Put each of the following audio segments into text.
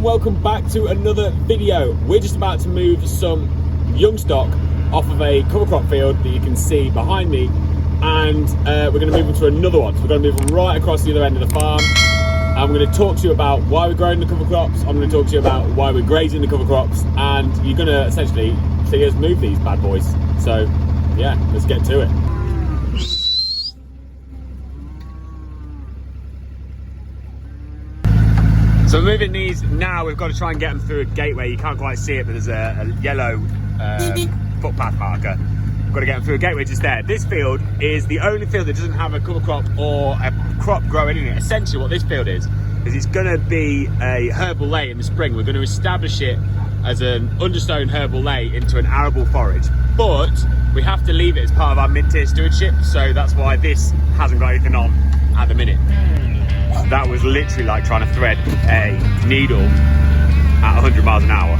welcome back to another video. We're just about to move some young stock off of a cover crop field that you can see behind me, and we're going to move them to another one. So we're going to move them right across the other end of the farm. I'm going to talk to you about why we're growing the cover crops. I'm going to talk to you about why we're grazing the cover crops, and you're going to essentially see us move these bad boys. So yeah, let's get to it. So we're moving these now. We've got to try and get them through a gateway. You can't quite see it, but there's a yellow footpath marker. We've got to get them through a gateway just there. This field is the only field that doesn't have a cover crop or a crop growing in it. Essentially what this field is it's going to be a herbal lay in the spring. We're going to establish it as an understone herbal lay into an arable forage, but we have to leave it as part of our mid-tier stewardship, so that's why this hasn't got anything on at the minute. That was literally like trying to thread a needle at 100 miles an hour.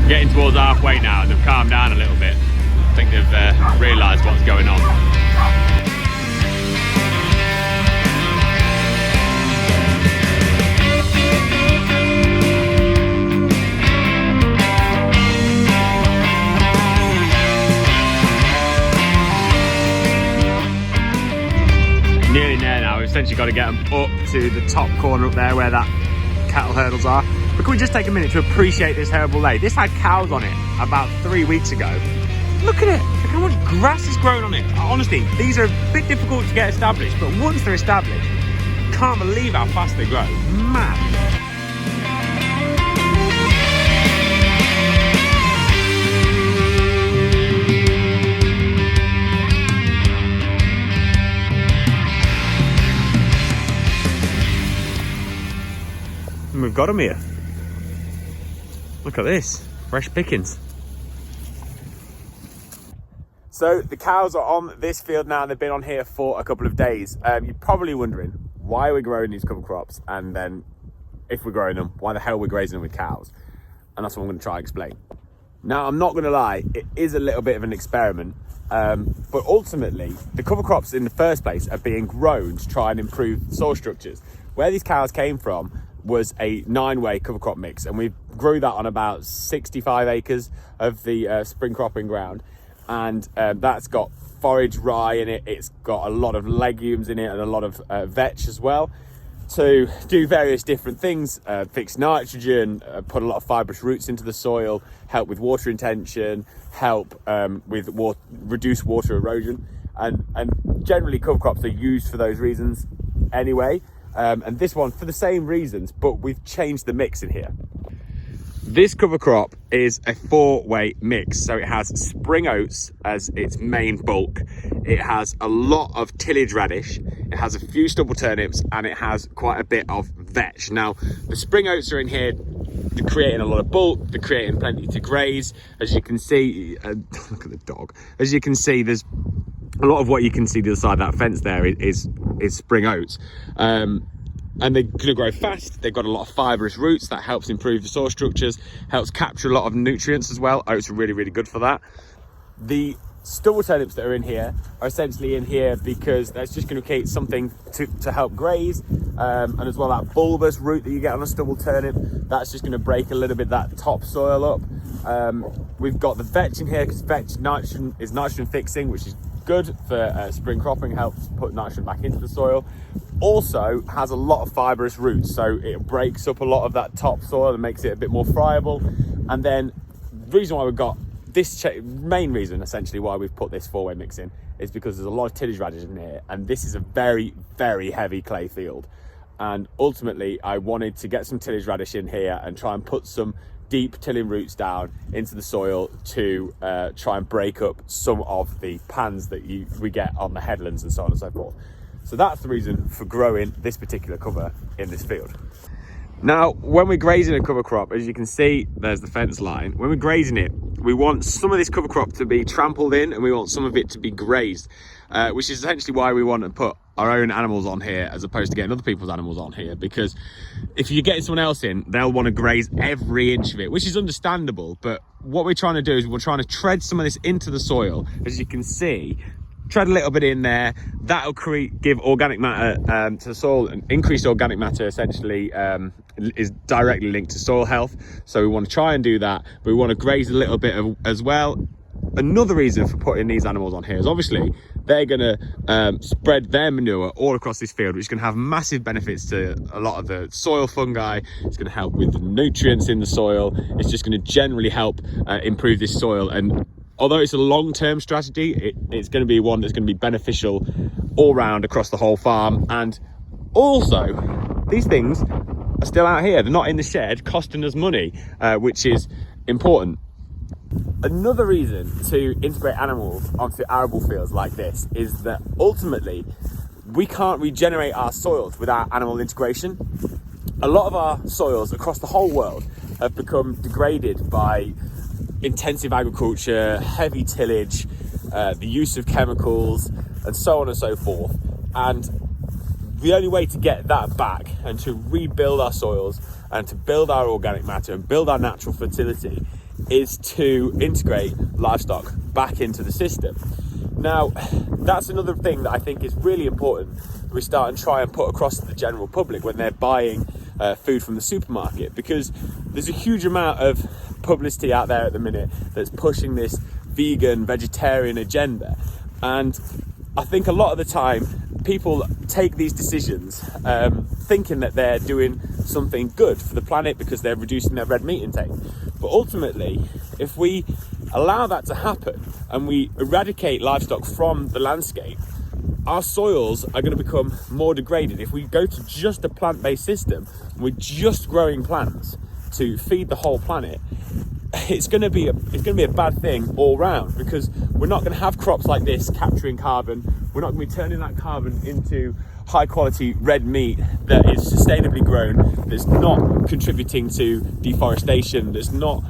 Getting towards halfway now, they've calmed down a little bit. I think they've realised what's going on. Nearly there now. We've essentially got to get them up to the top corner up there where that cattle hurdles are. But can we just take a minute to appreciate this herbal lay? This had cows on it about 3 weeks ago. Look at it. Look how much grass is growing on it. Honestly, these are a bit difficult to get established, but once they're established, can't believe how fast they grow. Mad. And we've got them here. Look at this, fresh pickings. So the cows are on this field now, and they've been on here for a couple of days. You're probably wondering why we're growing these cover crops, and then if we're growing them, why the hell we're grazing them with cows. And that's what I'm going to try and explain. Now, I'm not going to lie, it is a little bit of an experiment, but ultimately the cover crops in the first place are being grown to try and improve soil structures. Where these cows came from was a 9-way cover crop mix, and we grew that on about 65 acres of the spring cropping ground, and that's got forage rye in it, it's got a lot of legumes in it, and a lot of vetch as well, to do various different things, fix nitrogen, put a lot of fibrous roots into the soil, help with water retention, help with reduce water erosion, and generally cover crops are used for those reasons anyway. And this one for the same reasons, but we've changed the mix in here. This cover crop is a 4-way mix, so it has spring oats as its main bulk, it has a lot of tillage radish, it has a few stubble turnips, and it has quite a bit of vetch. Now the spring oats are in here, they're creating a lot of bulk, they're creating plenty to graze. As you can see, look at the dog, as you can see, there's a lot of what you can see the other side of that fence there is spring oats, and they're going to grow fast. They've got a lot of fibrous roots that helps improve the soil structures, helps capture a lot of nutrients as well. Oats are really good for that. The stubble turnips that are in here are essentially in here because that's just going to create something to help graze, and as well that bulbous root that you get on a stubble turnip, that's just going to break a little bit that topsoil up. We've got the vetch in here because vetch is nitrogen fixing, which is good for spring cropping, helps put nitrogen back into the soil. Also has a lot of fibrous roots, so it breaks up a lot of that topsoil and makes it a bit more friable. And then the reason why we've got this, main reason essentially why we've put this 4-way mix in, is because there's a lot of tillage radish in here, and this is a very heavy clay field, and ultimately I wanted to get some tillage radish in here and try and put some deep tilling roots down into the soil to try and break up some of the pans that we get on the headlands and so on and so forth. So that's the reason for growing this particular cover in this field. Now, when we're grazing a cover crop, as you can see, there's the fence line. When we're grazing it, we want some of this cover crop to be trampled in, and we want some of it to be grazed, which is essentially why we want to put our own animals on here as opposed to getting other people's animals on here, because if you're getting someone else in, they'll want to graze every inch of it, which is understandable. But what we're trying to do is we're trying to tread some of this into the soil. As you can see, tread a little bit in there. That'll give organic matter to the soil, and increased organic matter essentially is directly linked to soil health. So we want to try and do that, but we want to graze a little bit as well. Another reason for putting these animals on here is obviously they're going to spread their manure all across this field, which is going to have massive benefits to a lot of the soil fungi. It's going to help with the nutrients in the soil. It's just going to generally help improve this soil. And although it's a long-term strategy, it's going to be one that's going to be beneficial all round across the whole farm. And also, these things are still out here. They're not in the shed costing us money, which is important. Another reason to integrate animals onto arable fields like this is that ultimately we can't regenerate our soils without animal integration. A lot of our soils across the whole world have become degraded by intensive agriculture, heavy tillage, the use of chemicals, and so on and so forth. And the only way to get that back and to rebuild our soils and to build our organic matter and build our natural fertility is to integrate livestock back into the system. Now, that's another thing that I think is really important we start and try and put across to the general public when they're buying food from the supermarket, because there's a huge amount of publicity out there at the minute that's pushing this vegan, vegetarian agenda. And I think a lot of the time people take these decisions thinking that they're doing something good for the planet because they're reducing their red meat intake. But ultimately, if we allow that to happen and we eradicate livestock from the landscape, our soils are going to become more degraded. If we go to just a plant-based system, we're just growing plants to feed the whole planet, it's going to be a bad thing all round, because we're not going to have crops like this capturing carbon. We're not going to be turning that carbon into high quality red meat that is sustainably grown, that's not contributing to deforestation, that's not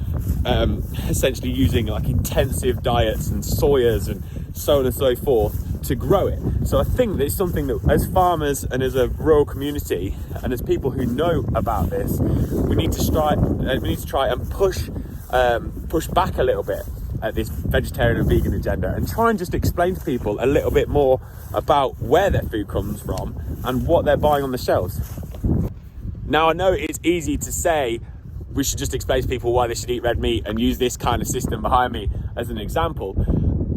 essentially using like intensive diets and soyas and so on and so forth to grow it. So I think that it's something that as farmers and as a rural community and as people who know about this, we need to try and push back a little bit at this vegetarian and vegan agenda, and try and just explain to people a little bit more about where their food comes from and what they're buying on the shelves. Now, I know it's easy to say we should just explain to people why they should eat red meat and use this kind of system behind me as an example,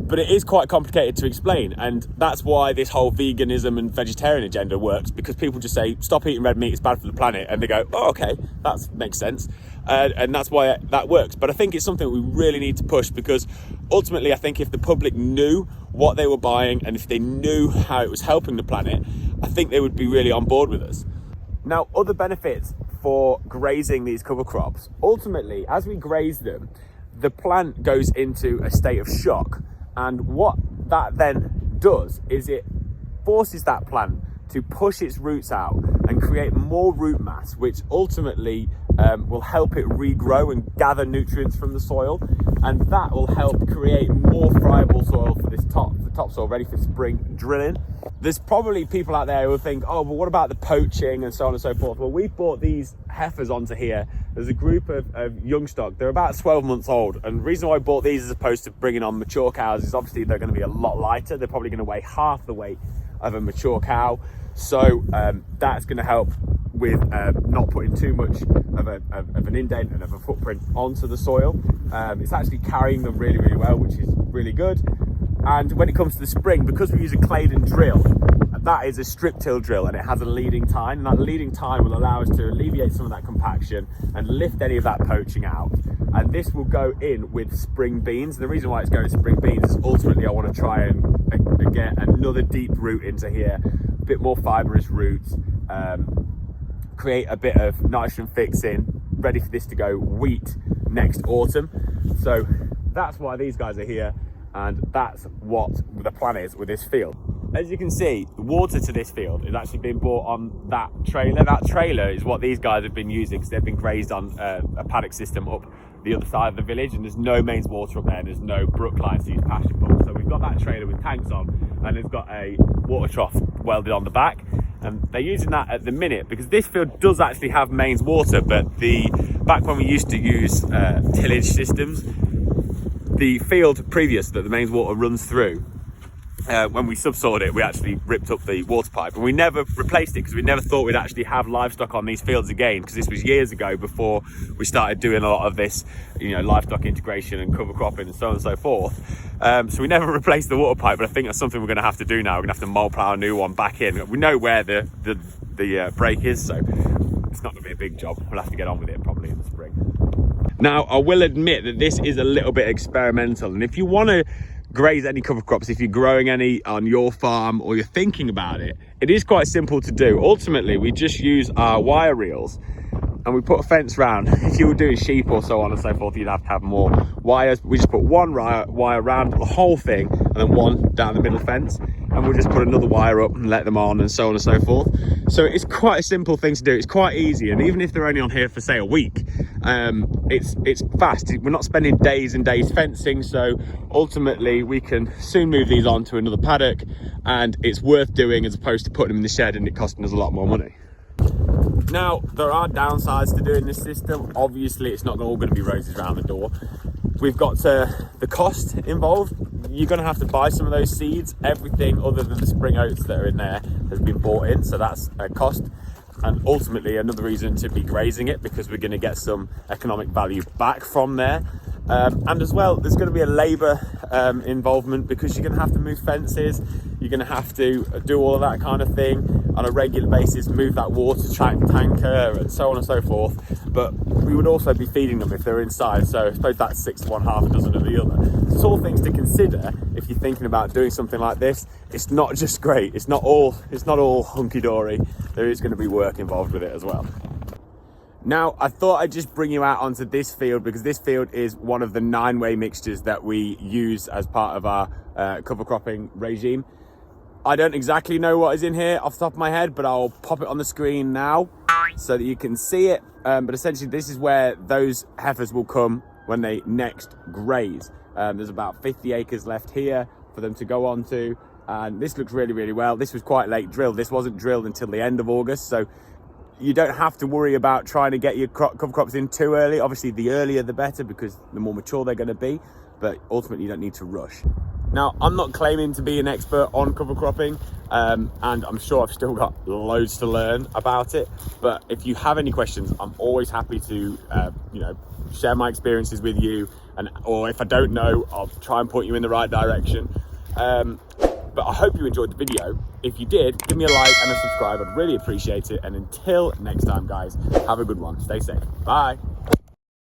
but it is quite complicated to explain, and that's why this whole veganism and vegetarian agenda works, because people just say stop eating red meat, it's bad for the planet, and they go, oh, okay, that makes sense. And that's why that works. But I think it's something we really need to push, because ultimately I think if the public knew what they were buying and if they knew how it was helping the planet, I think they would be really on board with us. Now, other benefits for grazing these cover crops: ultimately, as we graze them, the plant goes into a state of shock, and what that then does is it forces that plant to push its roots out and create more root mass, which ultimately will help it regrow and gather nutrients from the soil, and that will help create more friable soil for the topsoil ready for spring drilling. There's probably people out there who will think, oh, but what about the poaching and so on and so forth? Well, we've brought these heifers onto here. There's a group of young stock. They're about 12 months old, and the reason why I bought these as opposed to bringing on mature cows is obviously they're going to be a lot lighter. They're probably going to weigh half the weight of a mature cow, so that's going to help with not putting too much of an indent and of a footprint onto the soil. It's actually carrying them really, really well, which is really good. And when it comes to the spring, because we use a Claydon drill, that is a strip till drill, and it has a leading tine, and that leading tine will allow us to alleviate some of that compaction and lift any of that poaching out. And this will go in with spring beans. And the reason why it's going spring beans is ultimately I want to try and get another deep root into here, a bit more fibrous roots, create a bit of nitrogen fixing, ready for this to go wheat next autumn. So that's why these guys are here, and that's what the plan is with this field. As you can see, the water to this field is actually being brought on that trailer. That trailer is what these guys have been using, because they've been grazed on a paddock system up the other side of the village, and there's no mains water up there, and there's no brook lines to use pasture pumps. So we've got that trailer with tanks on, and it's got a water trough welded on the back. And they're using that at the minute because this field does actually have mains water, but back when we used to use tillage systems, the field previous that the mains water runs through, when we subsoiled it, we actually ripped up the water pipe, and we never replaced it because we never thought we'd actually have livestock on these fields again, because this was years ago before we started doing a lot of this, livestock integration and cover cropping and so on and so forth. So we never replaced the water pipe, but I think that's something we're going to have to do now. We're going to have to mole plow a new one back in. We know where the break is, so it's not going to be a big job. We'll have to get on with it probably in the spring. Now, I will admit that this is a little bit experimental, and if you want to graze any cover crops, if you're growing any on your farm or you're thinking about it, it is quite simple to do. Ultimately, we just use our wire reels and we put a fence round. If you were doing sheep or so on and so forth, you'd have to have more wires. We just put one wire around the whole thing and then one down the middle fence, and we'll just put another wire up and let them on and so on and so forth. So it's quite a simple thing to do. It's quite easy, and even if they're only on here for say a week, it's fast. We're not spending days and days fencing, so ultimately we can soon move these on to another paddock, and it's worth doing as opposed to putting them in the shed and it costing us a lot more money. Now, there are downsides to doing this system. Obviously, it's not all going to be roses around the door. We've got the cost involved. You're going to have to buy some of those seeds. Everything other than the spring oats that are in there has been bought in, so that's a cost. And ultimately, another reason to be grazing it, because we're going to get some economic value back from there. And as well, there's going to be a labour involvement, because you're going to have to move fences, you're going to have to do all of that kind of thing on a regular basis, move that water tanker and so on and so forth. But we would also be feeding them if they're inside, so I suppose that's 6 to 1, half a dozen of the other. So it's all things to consider if you're thinking about doing something like this. It's not just great, it's not all hunky-dory. There is going to be work involved with it as well. Now, I thought I'd just bring you out onto this field, because this field is one of the 9-way mixtures that we use as part of our cover cropping regime. I don't exactly know what is in here off the top of my head, but I'll pop it on the screen now so that you can see it. But essentially, this is where those heifers will come when they next graze. There's about 50 acres left here for them to go on to, and this looks really, really well. This was quite late drilled. This wasn't drilled until the end of August, so you don't have to worry about trying to get your cover crops in too early. Obviously, the earlier the better, because the more mature they're going to be, but ultimately you don't need to rush. Now, I'm not claiming to be an expert on cover cropping, and I'm sure I've still got loads to learn about it, but if you have any questions, I'm always happy to share my experiences with you, or if I don't know, I'll try and point you in the right direction. But I hope you enjoyed the video. If you did, give me a like and a subscribe. I'd really appreciate it. And until next time, guys, have a good one. Stay safe. Bye.